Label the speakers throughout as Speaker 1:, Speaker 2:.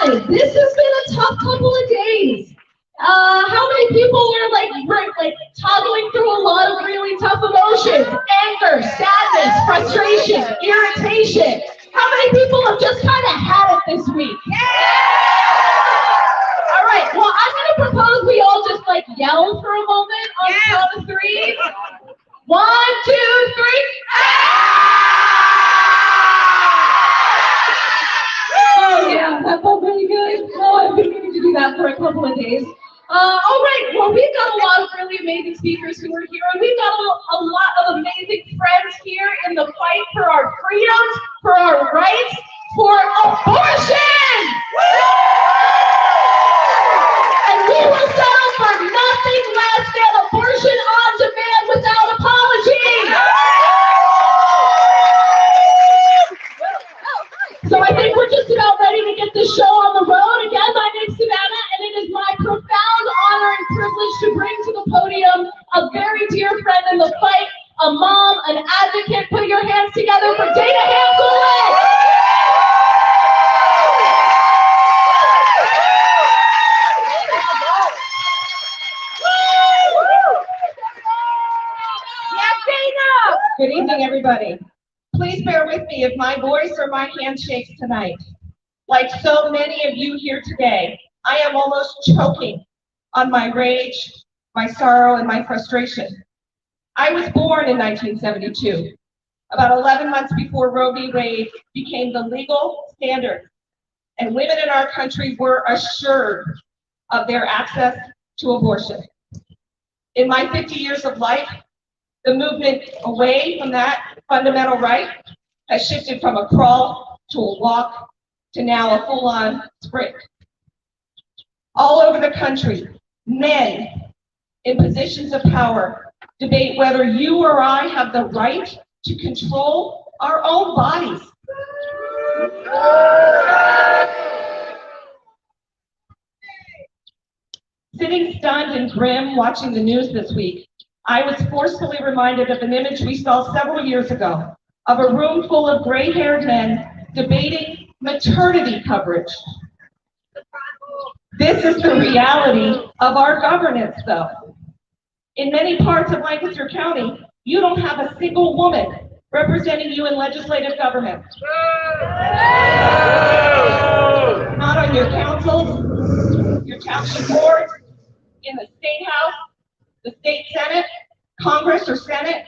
Speaker 1: right, this has been a tough couple of days. How many people were like toggling through a lot of really tough emotions? Anger, sadness, frustration, irritation. How many people have just kind of had it this week? All right, well, I'm going to propose we all just yell for a moment on the count of three. 1, 2, 3. Oh yeah, that felt really good. Oh, I've been meaning to do that for a couple of days. All right, well, we've got a lot of really amazing speakers who are here, and we've got a lot of amazing friends here in the fight for our freedoms, for our rights, for abortion! And we will settle for nothing less than abortion on demand without apology! So I think we're just about ready to get this show on the road. Again, my name's Savannah, and it is my profound honor and privilege to bring to the podium a very dear friend in the fight, a mom, an advocate. Put your hands together for Dana Hamgoolin!
Speaker 2: Yes, Dana! Good evening, everybody. Please bear with me if my voice or my hand shakes tonight. Like so many of you here today, I am almost choking on my rage, my sorrow, and my frustration. I was born in 1972, about 11 months before Roe v. Wade became the legal standard, and women in our country were assured of their access to abortion. In my 50 years of life, the movement away from that fundamental right has shifted from a crawl to a walk to now a full-on sprint. All over the country, men in positions of power debate whether you or I have the right to control our own bodies. Sitting stunned and grim watching the news this week, I was forcefully reminded of an image we saw several years ago of a room full of gray-haired men debating maternity coverage. This is the reality of our governance, though. In many parts of Lancaster County, you don't have a single woman representing you in legislative government. Not on your councils, your township boards, in the state house, the state senate, Congress or Senate,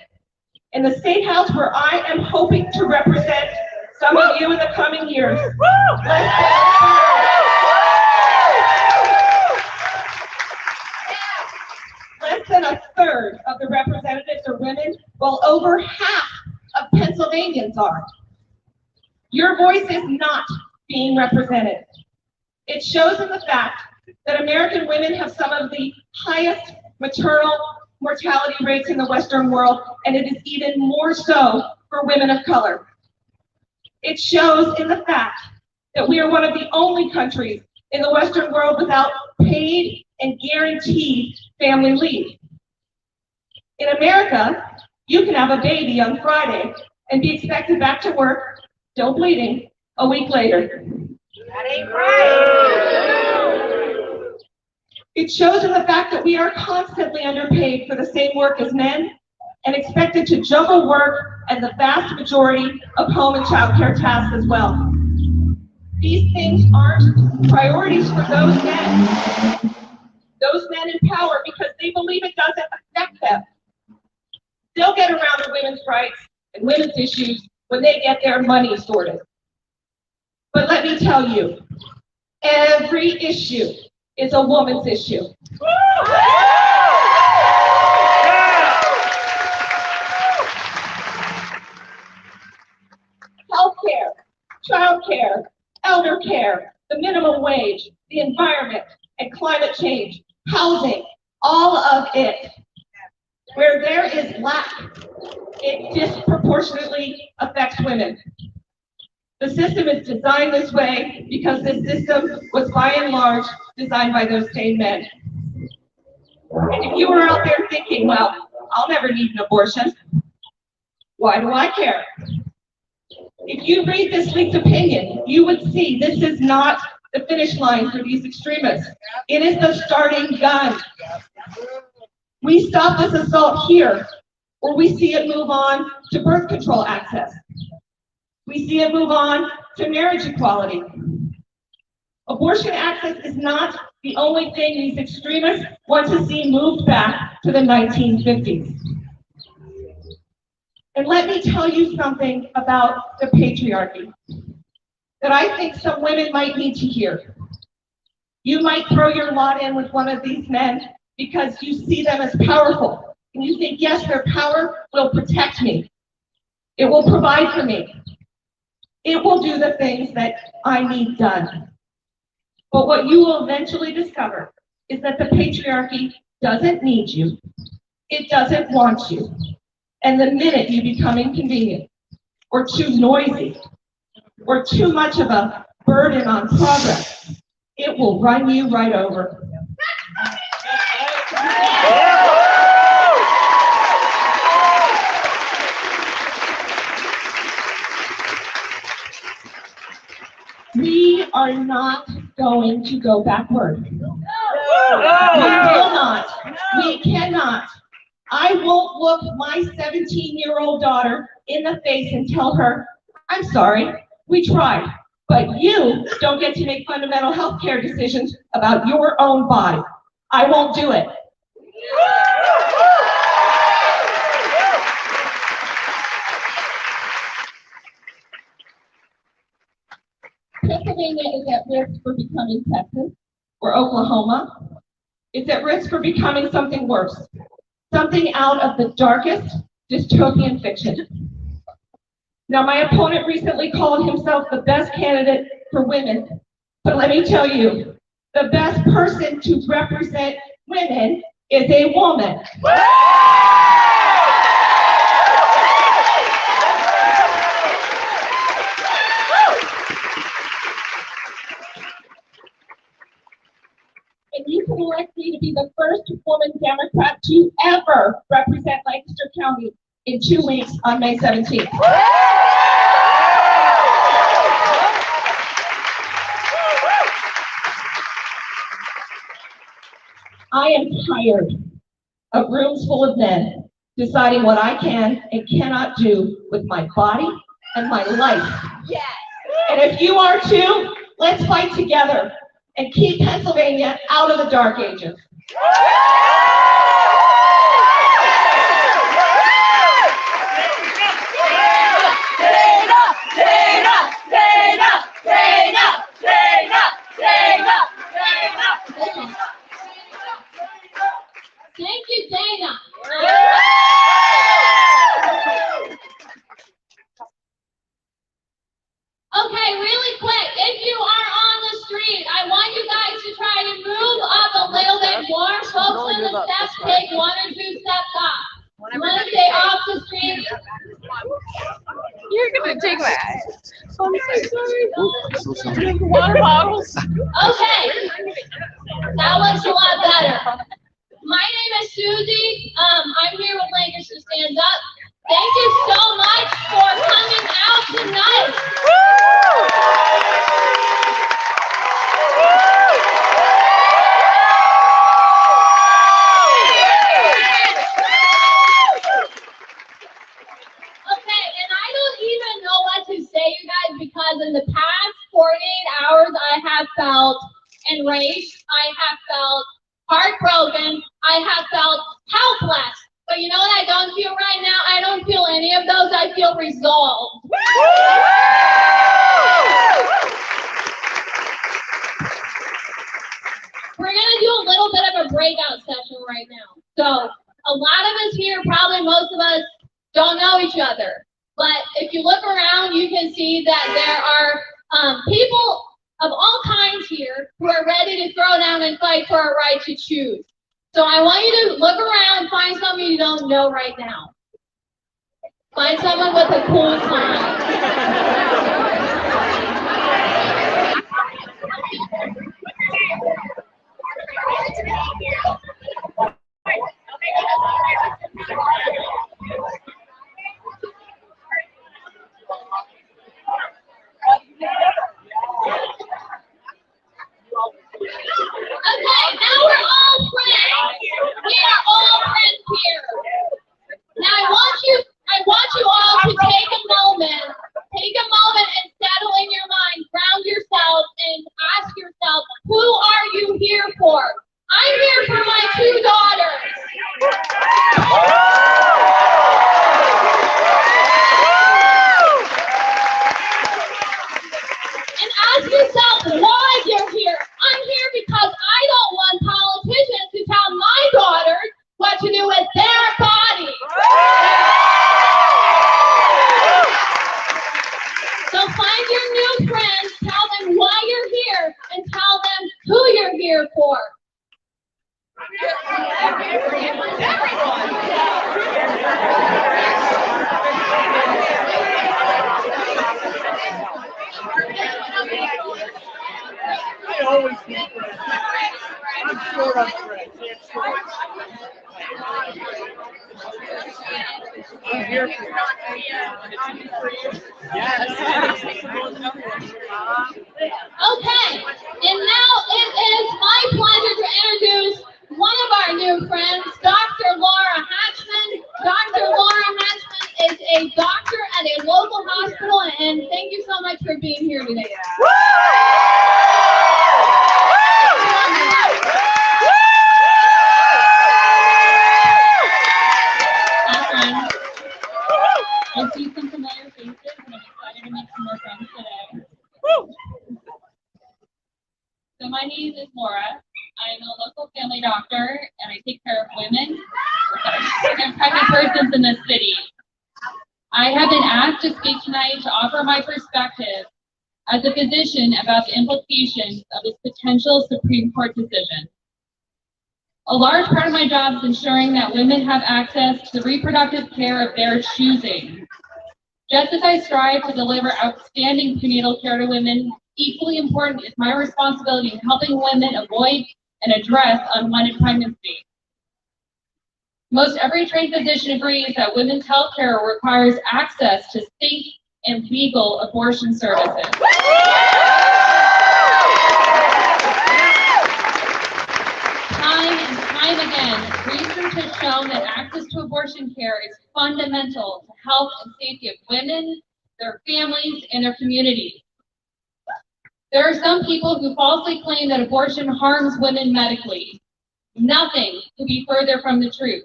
Speaker 2: in the state house where I am hoping to represent some of you in the coming years. Less than a third of the representatives are women, while over half of Pennsylvanians are. Your voice is not being represented. It shows in the fact that American women have some of the highest maternal mortality rates in the Western world, and it is even more so for women of color. It shows in the fact that we are one of the only countries in the Western world without paid and guaranteed family leave. In America, you can have a baby on Friday and be expected back to work, still bleeding, a week later. That ain't right. It shows in the fact that we are constantly underpaid for the same work as men and expected to juggle work and the vast majority of home and child care tasks as well. These things aren't priorities for those men in power, because they believe it doesn't affect them. They'll get around the women's rights and women's issues when they get their money sorted. But let me tell you, every issue is a woman's issue. Healthcare, childcare, elder care, the minimum wage, the environment, and climate change, housing, all of it. Where there is lack, it disproportionately affects women. The system is designed this way because this system was by and large designed by those same men. And if you were out there thinking, well, I'll never need an abortion, why do I care? If you read this leaked opinion, you would see this is not the finish line for these extremists. It is the starting gun. We stop this assault here, or we see it move on to birth control access. We see it move on to marriage equality. Abortion access is not the only thing these extremists want to see moved back to the 1950s. And let me tell you something about the patriarchy that I think some women might need to hear. You might throw your lot in with one of these men because you see them as powerful. And you think, yes, their power will protect me. It will provide for me. It will do the things that I need done. But what you will eventually discover is that the patriarchy doesn't need you. It doesn't want you. And the minute you become inconvenient, or too noisy, or too much of a burden on progress, it will run you right over. We are not going to go backward. We will not. We cannot. I won't look my 17-year-old daughter in the face and tell her, I'm sorry, we tried, but you don't get to make fundamental health care decisions about your own body. I won't do it. Pennsylvania is at risk for becoming Texas or Oklahoma. It's at risk for becoming something worse, something out of the darkest dystopian fiction. Now, my opponent recently called himself the best candidate for women, but let me tell you, the best person to represent women is a woman. And you can elect me to be the first woman Democrat to ever represent Lancaster County in 2 weeks on May 17th. I am tired of rooms full of men deciding what I can and cannot do with my body and my life. Yes. And if you are too, let's fight together and keep Pennsylvania out of the dark ages.
Speaker 1: Thank you, Dana. Okay, really quick, if you are on the street, I want you guys to try to move up a little bit more. Folks on the steps, take 1 or 2 steps off. You want to stay off the street?
Speaker 3: You're gonna take my eyes. I'm so sorry. Drink water bottles.
Speaker 1: Okay, that looks a lot better. My name is Susie. I'm here with Lancaster Stands Up. Thank you so much for coming out tonight. Okay, and I don't even know what to say, you guys, because in the past 48 hours, I have felt enraged. I have felt heartbroken. I have felt helpless. But you know what I don't feel right now? I don't feel any of those. I feel resolved. We're going to do a little bit of a breakout session right now. So a lot of us here, probably most of us, don't know each other. But if you look around, you can see that there are people of all kinds here who are ready to throw down and fight for our right to choose. So I want you to look around, find someone you don't know right now. Find someone with a cool sign. So find your new friends, tell them why you're here, and tell them who you're here for.
Speaker 4: I always need friends. I'm short on friends. I'm here for you. Yes.
Speaker 1: Okay, and now it is my pleasure to introduce one of our new friends, Dr. Laura Hatchman. Dr. Laura Hatchman is a doctor at a local hospital, and thank you so much for being here today. I see some familiar faces, and I'm excited to make some more friends today. So my name is Laura. I'm a local family doctor, and I take care of women and pregnant persons in the city. I have been asked to speak tonight to offer my perspective as a physician about the implications of this potential Supreme Court decision. A large part of my job is ensuring that women have access to the reproductive care of their choosing. Just as I strive to deliver outstanding prenatal care to women, equally important is my responsibility in helping women avoid and address unwanted pregnancy. Most every trained physician agrees that women's health care requires access to safe and legal abortion services. Time and time again, research has shown that access to abortion care is fundamental to health and safety of women, their families, and their communities. There are some people who falsely claim that abortion harms women medically. Nothing could be further from the truth.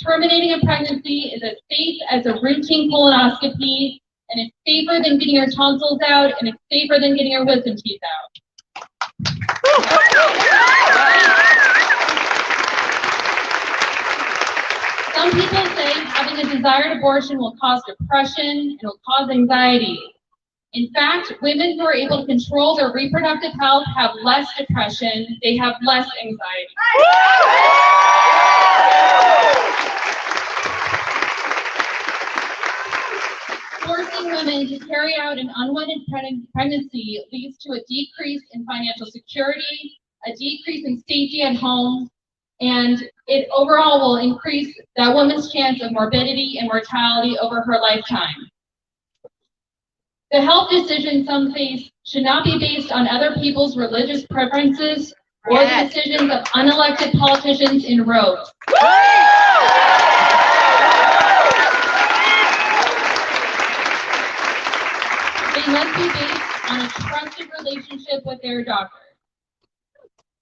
Speaker 1: Terminating a pregnancy is as safe as a routine colonoscopy, and it's safer than getting your tonsils out, and it's safer than getting your wisdom teeth out. Some people say having a desired abortion will cause depression and will cause anxiety. In fact, women who are able to control their reproductive health have less depression, they have less anxiety. Forcing women to carry out an unwanted pregnancy leads to a decrease in financial security, a decrease in safety at home, and it overall will increase that woman's chance of morbidity and mortality over her lifetime. The health decisions some face should not be based on other people's religious preferences or the decisions of unelected politicians in robes. They must be based on a trusted relationship with their doctor.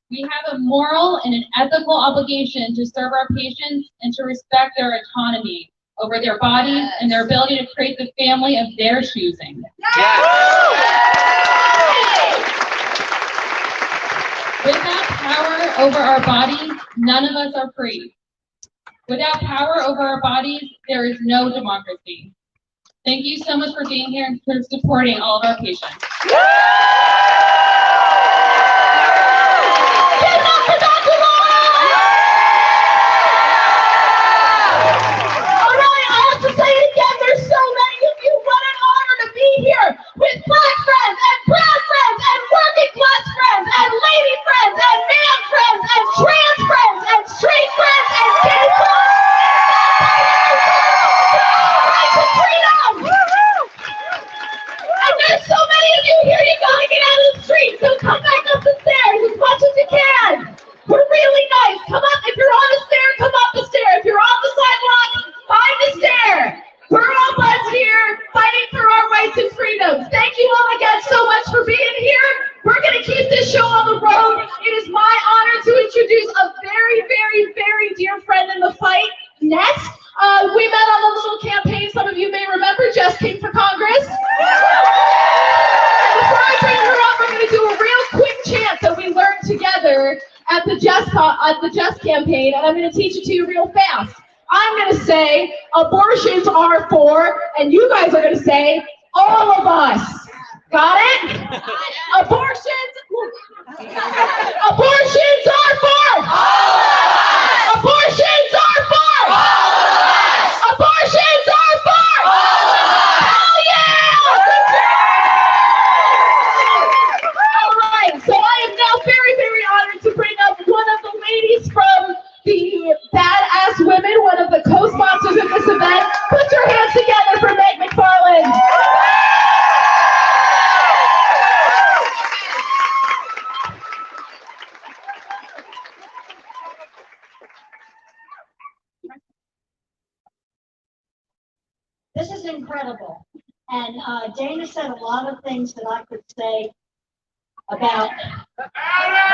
Speaker 1: We have a moral and an ethical obligation to serve our patients and to respect their autonomy over their bodies and their ability to create the family of their choosing. Without power over our bodies, none of us are free. Without power over our bodies, there is no democracy. Thank you so much for being here and for supporting all of our patients.
Speaker 2: With black friends and brown friends and working class friends and lady friends and man friends and trans friends and straight friends and gay friends. Right to freedom! And there's so many of you here, you gotta get out of the street, so come back up the stairs as much as you can. We're really nice. Come up, if you're on the stair, come up the stair. If you're on the sidewalk, find the stair. We're all buds here, fighting for our rights and freedoms. Thank you all again so much for being here. We're going to keep this show on the road. It is my honor to introduce a very, very, very dear friend in the fight. Next, we met on a little campaign. Some of you may remember, Jess came for Congress. And before I bring her up, we're going to do a real quick chant that we learned together at the Jess campaign, and I'm going to teach it to you real fast. I'm going to say abortions are for, and you guys are going to say
Speaker 1: All of us. Got it? Abortions. Abortions are for. Abortions are for. Abortions are for. Hell yeah! All right, so I am now very, very honored to bring up one of the ladies from the Badass Women, one of the co-sponsors of this event. Put your hands together for Meg McFarland.
Speaker 5: This is incredible. And Dana said a lot of things that I could say about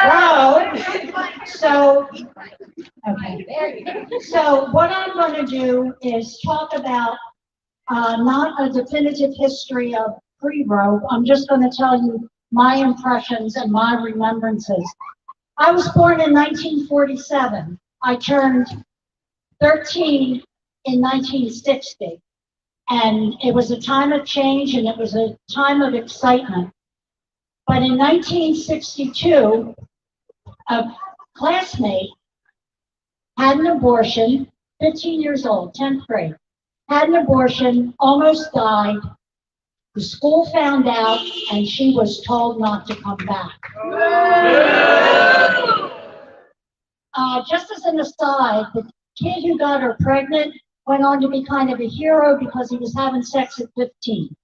Speaker 5: road. So, okay, there you go. So what I'm going to do is talk about not a definitive history of pre-robe. I'm just going to tell you my impressions and my remembrances. I was born in 1947. I turned 13 in 1960. And it was a time of change and it was a time of excitement. But in 1962, a classmate had an abortion, 15 years old, 10th grade, had an abortion, almost died. The school found out and she was told not to come back. Just as an aside, the kid who got her pregnant went on to be kind of a hero because he was having sex at 15.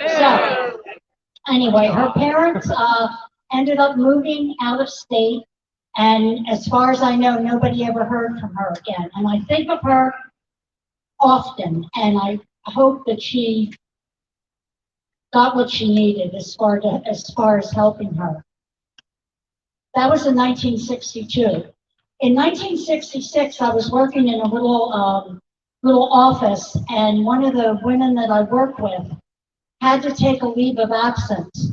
Speaker 5: So, anyway, her parents ended up moving out of state, and as far as I know, nobody ever heard from her again. And I think of her often, and I hope that she got what she needed as far as helping her. That was in 1962. In 1966, I was working in a little office, and one of the women that I work with had to take a leave of absence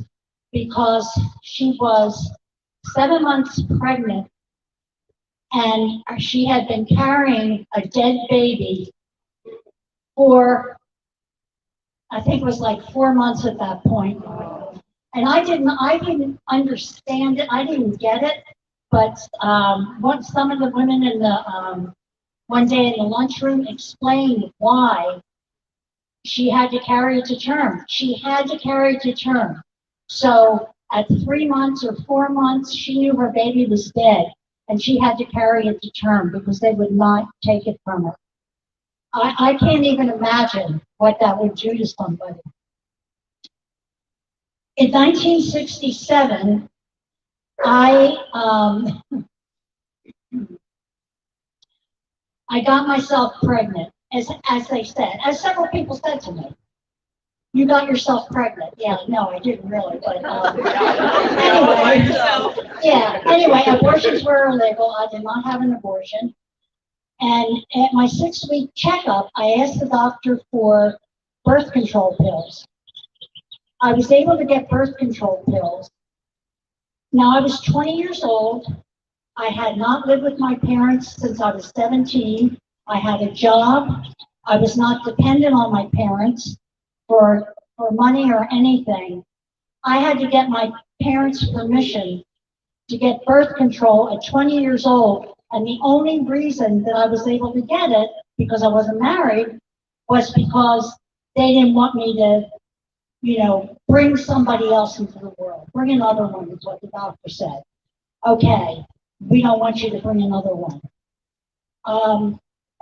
Speaker 5: because she was 7 months pregnant and she had been carrying a dead baby for, I think it was like 4 months at that point. And I didn't understand it. I didn't get it. But some of the women in the one day in the lunchroom explained why she had to carry it to term. She had to carry it to term. So at 3 months or 4 months, she knew her baby was dead, and she had to carry it to term because they would not take it from her. I can't even imagine what that would do to somebody. In 1967, I got myself pregnant, as they said, as several people said to me. You got yourself pregnant. Yeah, no, I didn't really, but anyway, abortions were illegal. I did not have an abortion. And at my 6-week checkup, I asked the doctor for birth control pills. I was able to get birth control pills. Now, I was 20 years old. I had not lived with my parents since I was 17. I had a job. I was not dependent on my parents for money or anything. I had to get my parents' permission to get birth control at 20 years old. And the only reason that I was able to get it, because I wasn't married, was because they didn't want me to, bring somebody else into the world. Bring another one is what the doctor said. Okay, we don't want you to bring another one.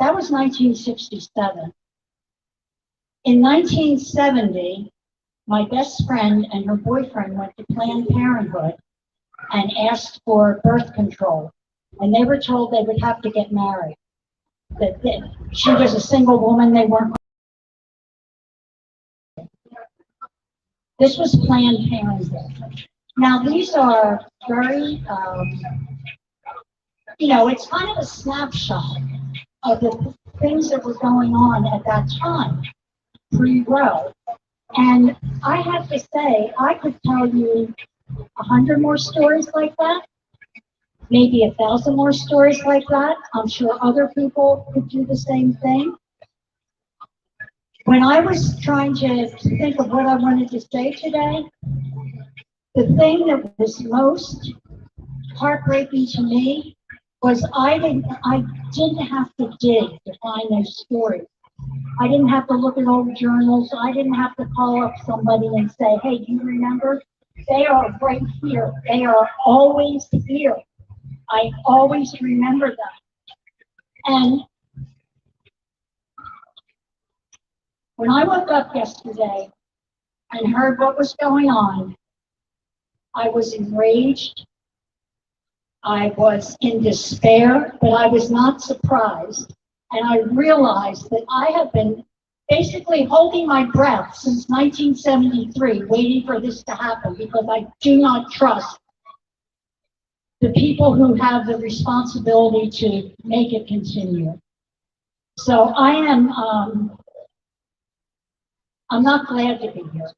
Speaker 5: That was 1967. In 1970, my best friend and her boyfriend went to Planned Parenthood and asked for birth control. And they were told they would have to get married. That she was a single woman, they weren't. This was Planned Parenthood. Now these are very, it's kind of a snapshot of the things that were going on at that time, pre-Roe. And I have to say, I could tell you 100 more stories like that, maybe 1,000 more stories like that. I'm sure other people could do the same thing. When I was trying to think of what I wanted to say today, the thing that was most heartbreaking to me was I didn't have to dig to find those stories. I didn't have to look at old journals. I didn't have to call up somebody and say, hey, do you remember? They are right here. They are always here. I always remember them. And when I woke up yesterday and heard what was going on, I was enraged. I was in despair, but I was not surprised. And I realized that I have been basically holding my breath since 1973, waiting for this to happen, because I do not trust the people who have the responsibility to make it continue. So I am, I'm not glad to be here,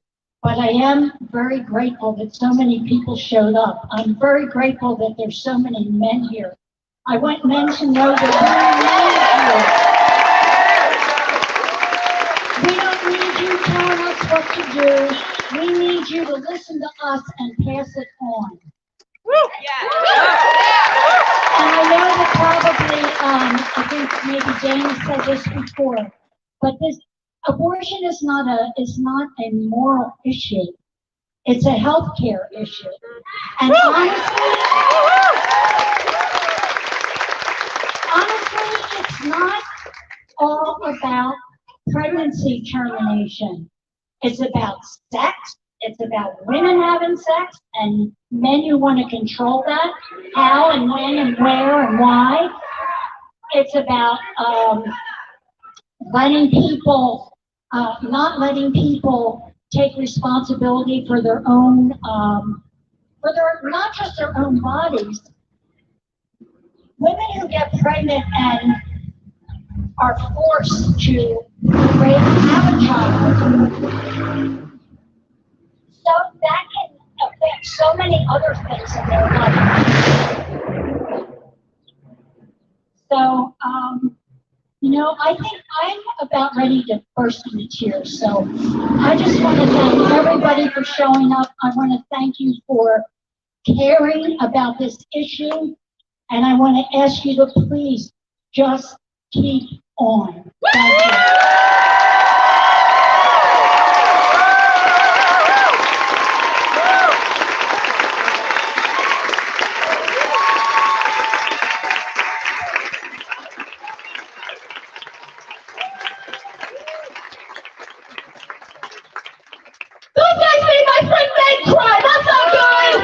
Speaker 5: but I am very grateful that so many people showed up. I'm very grateful that there's so many men here. I want men to know that we need you. We don't need you telling us what to do. We need you to listen to us and pass it on. And I know that probably, I think maybe Dana said this before, but this abortion is not a moral issue. It's a healthcare issue. And honestly, it's not all about pregnancy termination. It's about sex. It's about women having sex and men who want to control that, how and when and where and why. It's about letting people, not letting people take responsibility for their own, not just their own bodies. Women who get pregnant and are forced to have a child, so that can affect so many other things in their life. So, I think I'm about ready to burst into tears. So I just want to thank everybody for showing up. I want to thank you for caring about this issue. And I want to ask you to please just keep on. Thank you.
Speaker 1: Those guys made my friend Meg cry. That's not good.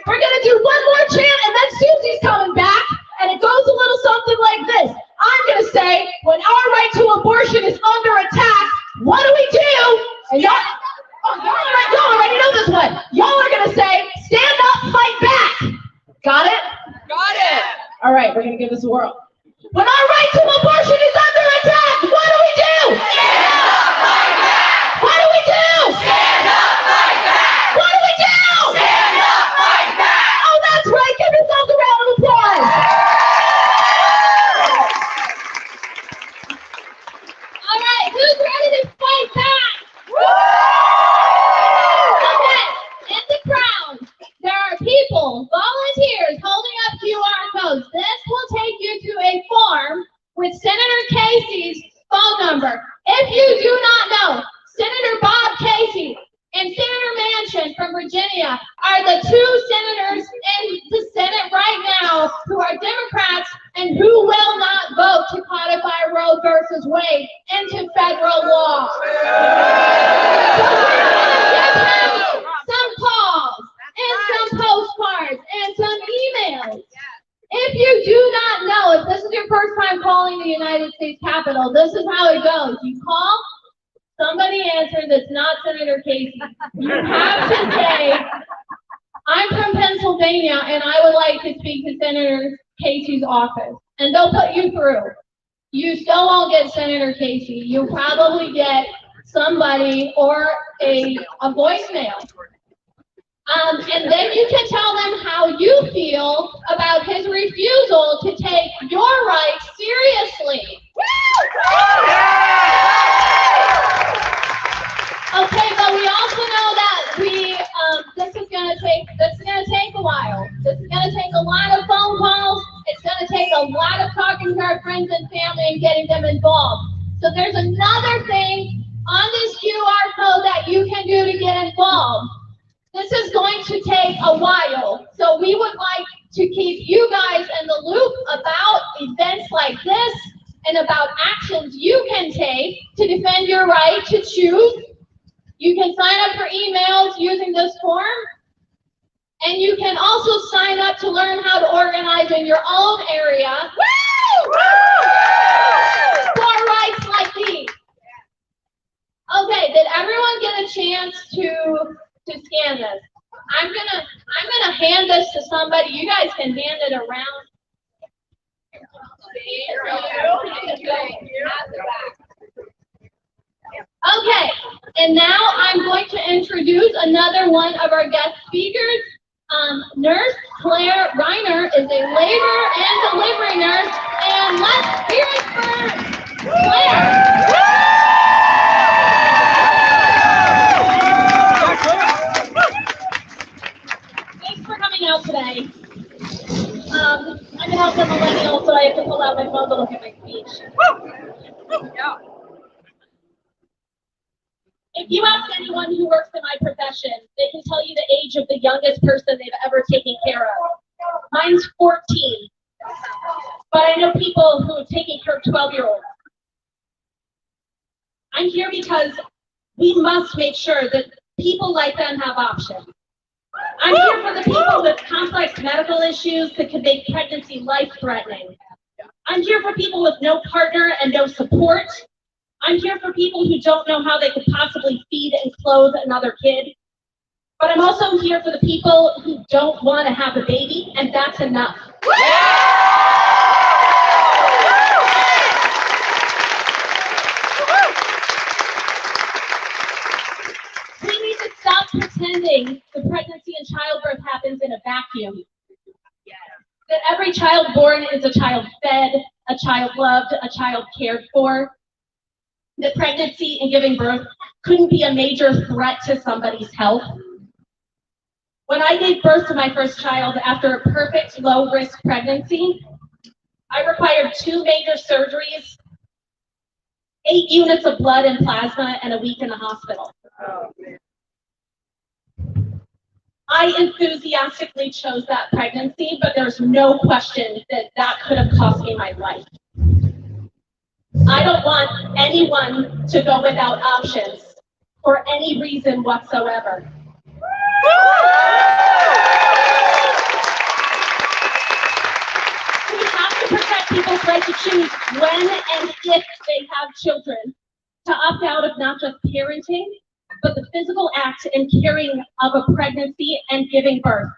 Speaker 1: We're gonna do one more chant, and then Susie's coming back, and it goes a little something like this. I'm gonna say, when our right to abortion is under attack, what do we do? And y'all already know this one. Y'all are gonna say, stand up, fight back. Got it?
Speaker 3: Got it.
Speaker 1: All right, we're gonna give this a whirl. When our right to abortion is under attack, what do we do? Stand up, fight back. What do we do? Stand up, fight back. What do we do? Stand up, fight back. Oh, that's right. Give yourselves a round of applause. All right, who's ready to fight back? Okay, in the crowd, there are people, volunteers, holding up QR codes. This will take you to a form with Senator Casey's phone number. If you do not know, Senator Bob Casey and Senator Manchin from Virginia are the two senators in the Senate right now who are Democrats and who will not vote to codify Roe versus Wade into federal law. So we're going to give him some calls and some postcards and some emails. If you do not know, if this is your first time calling the United States Capitol, this is how it goes. You call, somebody answers that's not Senator Casey. You have to say, I'm from Pennsylvania and I would like to speak to Senator Casey's office. And they'll put you through. You still won't get Senator Casey. You'll probably get somebody or a voicemail. And then you can tell them how you feel about his refusal to take your rights seriously. Okay, but we also know that this is gonna take a while. This is gonna take a lot of phone calls. It's gonna take a lot of talking to our friends and family and getting them involved. So there's another thing on this QR code that you can do to get involved. This is going to take a while. So we would like to keep you guys in the loop about events like this and about actions you can take to defend your right to choose. You can sign up for emails using this form, and you can also sign up to learn how to organize in your own area for rights like these. Okay, did everyone get a chance to scan this? I'm gonna hand this to somebody. You guys can hand it around. Okay, and now I'm going to introduce another one of our guest speakers. Nurse Claire Reiner is a labor and delivery nurse, and let's hear it for Claire. Thanks for coming out today. I'm an elder millennial, so I have to pull out my phone to look at my speech. If you ask anyone who works in my profession, they can tell you the age of the youngest person they've ever taken care of. Mine's 14. But I know people who have taken care of 12-year-olds. I'm here because we must make sure that people like them have options. I'm here for the people with complex medical issues that could make pregnancy life-threatening. I'm here for people with no partner and no support. I'm here for people who don't know how they could possibly feed and clothe another kid. But I'm also here for the people who don't want to have a baby, and that's enough. We need to stop pretending the pregnancy and childbirth happens in a vacuum. That every child born is a child fed, a child loved, a child cared for. That pregnancy and giving birth couldn't be a major threat to somebody's health. When I gave birth to my first child after a perfect low-risk pregnancy, I required 2 major surgeries, 8 units of blood and plasma, and a week in the hospital. I enthusiastically chose that pregnancy, but there's no question that that could have cost me my life. I don't want anyone to go without options for any reason whatsoever. We have to protect people's right to choose when and if they have children, to opt out of not just parenting, but the physical act and caring of a pregnancy and giving birth.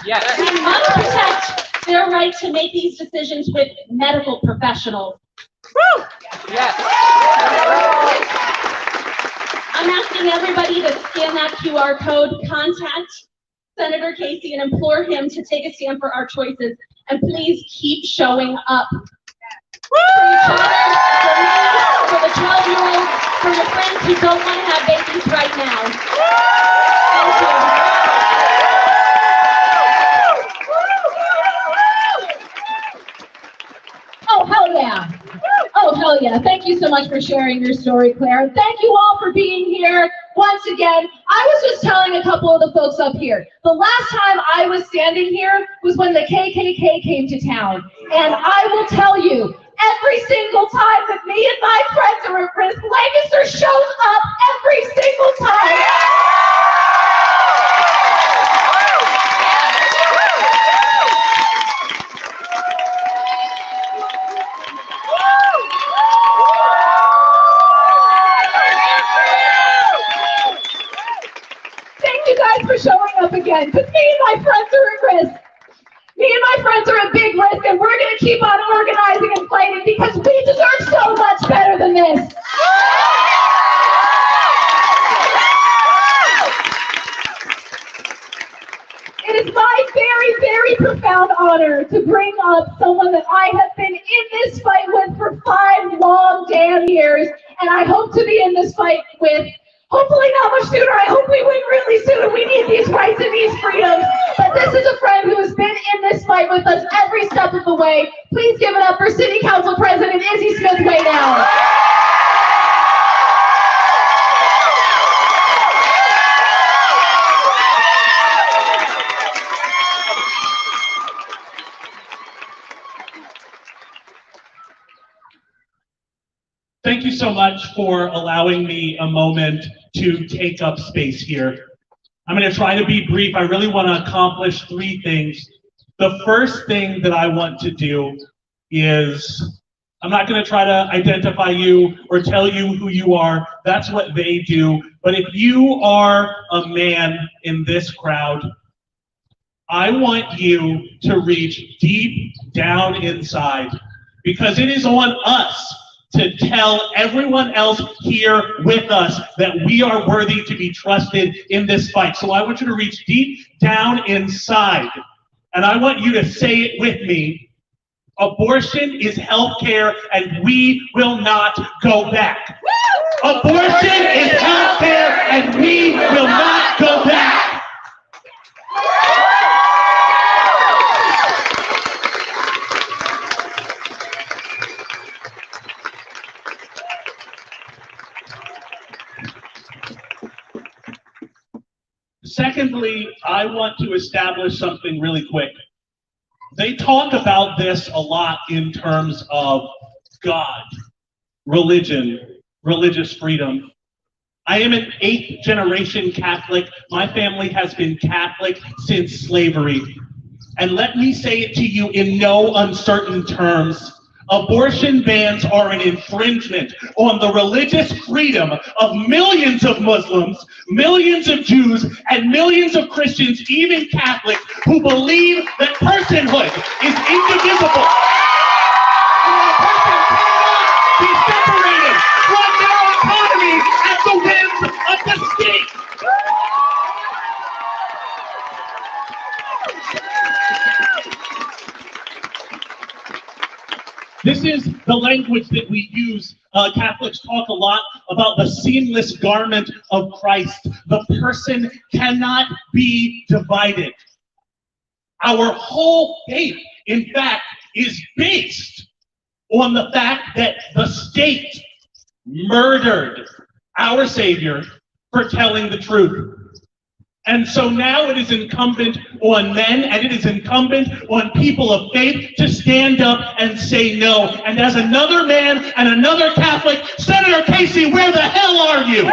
Speaker 3: Yes.
Speaker 1: We must protect their right to make these decisions with medical professionals.
Speaker 3: Yes.
Speaker 1: I'm asking everybody to scan that QR code, contact Senator Casey, and implore him to take a stand for our choices. And please keep showing up. For each other, for me, for the 12-year-olds, for your friends who don't want to have babies right now. Thank you. Oh, hell yeah. Oh, hell yeah. Thank you so much for sharing your story, Claire. Thank you all for being here. Once again, I was just telling a couple of the folks up here, the last time I was standing here was when the KKK came to town. And I will tell you, every single time that me and my friends are at risk, Lancaster shows up every single time. Thank you guys for showing up again, because me and my friends are at risk. Me and my friends are at big risk, and we're going to keep on organizing and fighting because we deserve so much better than this. It is my very, very profound honor to bring up someone that I have been in this fight with for 5 long damn years, and I hope to be in this fight with hopefully not much sooner. I hope we win really soon. We need these rights and these freedoms. But this is a friend who has been in this fight with us every step of the way. Please give it up for City Council President Izzy Smith Waynell.
Speaker 6: Thank you so much for allowing me a moment to take up space here. I'm going to try to be brief. I really want to accomplish 3 things. The first thing that I want to do is, I'm not going to try to identify you or tell you who you are. That's what they do. But if you are a man in this crowd, I want you to reach deep down inside, because it is on us to tell everyone else here with us that we are worthy to be trusted in this fight. So I want you to reach deep down inside, and I want you to say it with me. Abortion is healthcare, and we will not go back. Abortion is healthcare, and we will not go back. Secondly, I want to establish something really quick. They talk about this a lot in terms of God, religion, religious freedom. I am an 8th generation Catholic. My family has been Catholic since slavery. And let me say it to you in no uncertain terms. Abortion bans are an infringement on the religious freedom of millions of Muslims, millions of Jews, and millions of Christians, even Catholics, who believe that personhood is indivisible. And a person cannot be separated from their autonomy at the whims of the state. This is the language that we use. Catholics talk a lot about the seamless garment of Christ. The person cannot be divided. Our whole faith, in fact, is based on the fact that the state murdered our Savior for telling the truth. And so now it is incumbent on men, and it is incumbent on people of faith to stand up and say no. And as another man and another Catholic, Senator Casey, where the hell are you?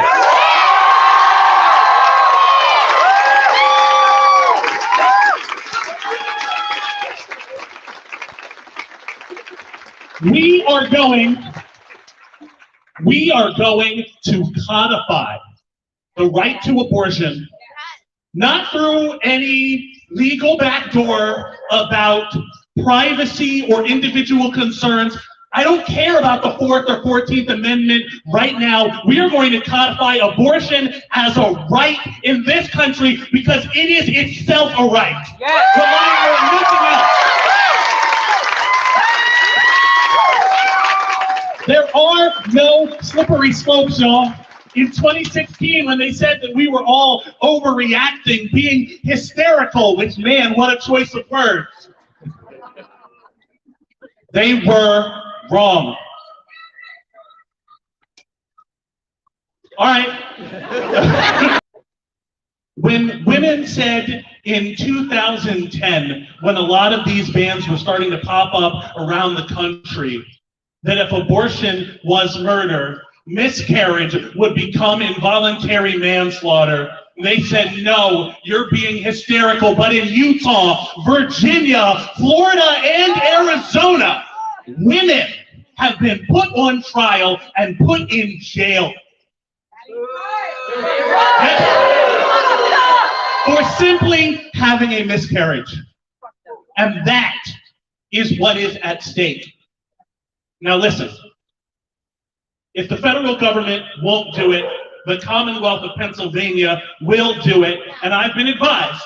Speaker 6: We are going to codify the right to abortion, not through any legal backdoor about privacy or individual concerns. I don't care about the 4th or 14th Amendment right now. We are going to codify abortion as a right in this country because it is itself a right. Relying on nothing else. There are no slippery slopes, y'all. In 2016, when they said that we were all overreacting, being hysterical, which, man, what a choice of words. They were wrong. All right. When women said in 2010, when a lot of these bans were starting to pop up around the country, that if abortion was murder, miscarriage would become involuntary manslaughter, they said, no, you're being hysterical. But in Utah, Virginia, Florida, and Arizona, women have been put on trial and put in jail for simply having a miscarriage. And that is what is at stake. Now listen. If the federal government won't do it, the Commonwealth of Pennsylvania will do it. And I've been advised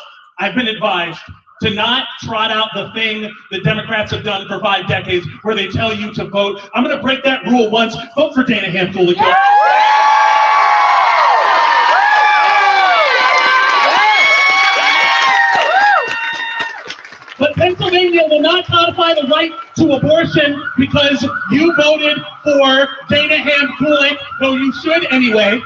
Speaker 6: to not trot out the thing the Democrats have done for 5 decades where they tell you to vote. I'm going to break that rule once. Vote for Dana Ham-Kulik. But Pennsylvania will not codify the right to abortion because you voted for Dana Ham-Kulik, though you should anyway.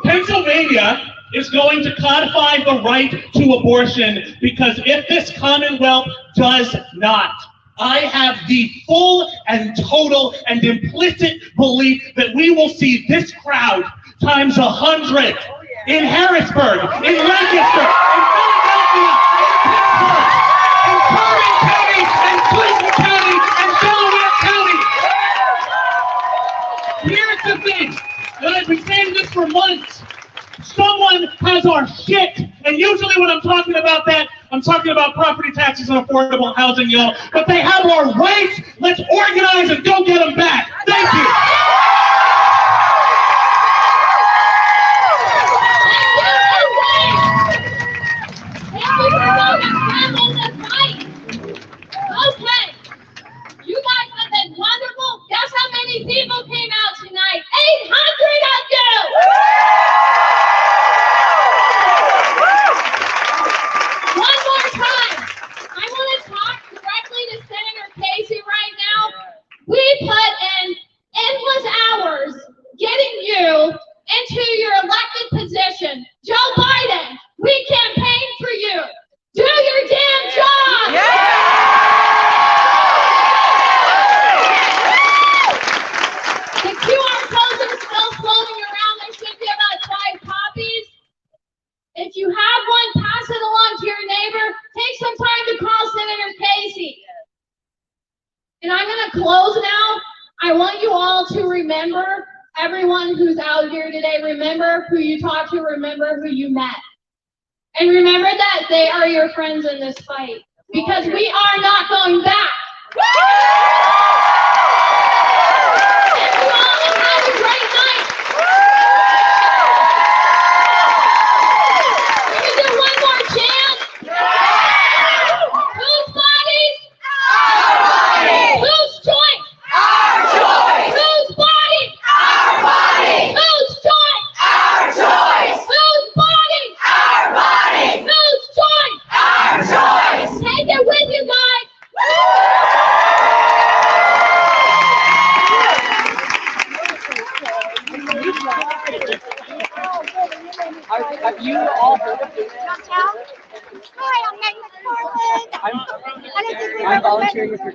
Speaker 6: Pennsylvania is going to codify the right to abortion because if this Commonwealth does not, I have the full and total and implicit belief that we will see this crowd times 100 in Harrisburg, in Lancaster, in Philadelphia, in Pittsburgh, in Curry County, in Clinton County, and Delaware County. Here's the thing, and I've been saying this for months. Someone has our shit, and usually when I'm talking about that, I'm talking about property taxes and affordable housing, y'all. But they have our rights. Let's organize and go get them back. Thank you.
Speaker 1: Okay, you guys have been wonderful. Guess how many people came out tonight? 800 of you! One more time, I want to talk directly to Senator Casey right now. We put in endless hours getting you into your elected position. Joe Biden, we campaigned for you. Do your damn job! The QR codes are still floating around. There should be about 5 copies. If you have one, pass it along to your neighbor. Take some time to call Senator Casey. And I'm going to close now. I want you all to remember, everyone who's out here today, remember who you talked to, remember who you met. And remember that they are your friends in this fight. Because we are not going back. Thank you all and have a great night. We can do one more chant. Whose bodies? Our bodies. Whose joint? Our joint. Whose body? Our body. Whose joint? Our joint. Whose body? Our body. Whose joint? Our joint. Take it with you guys.
Speaker 7: Have you all heard of this?
Speaker 8: Hi, I'm Megan Portland.
Speaker 7: I'm volunteering with your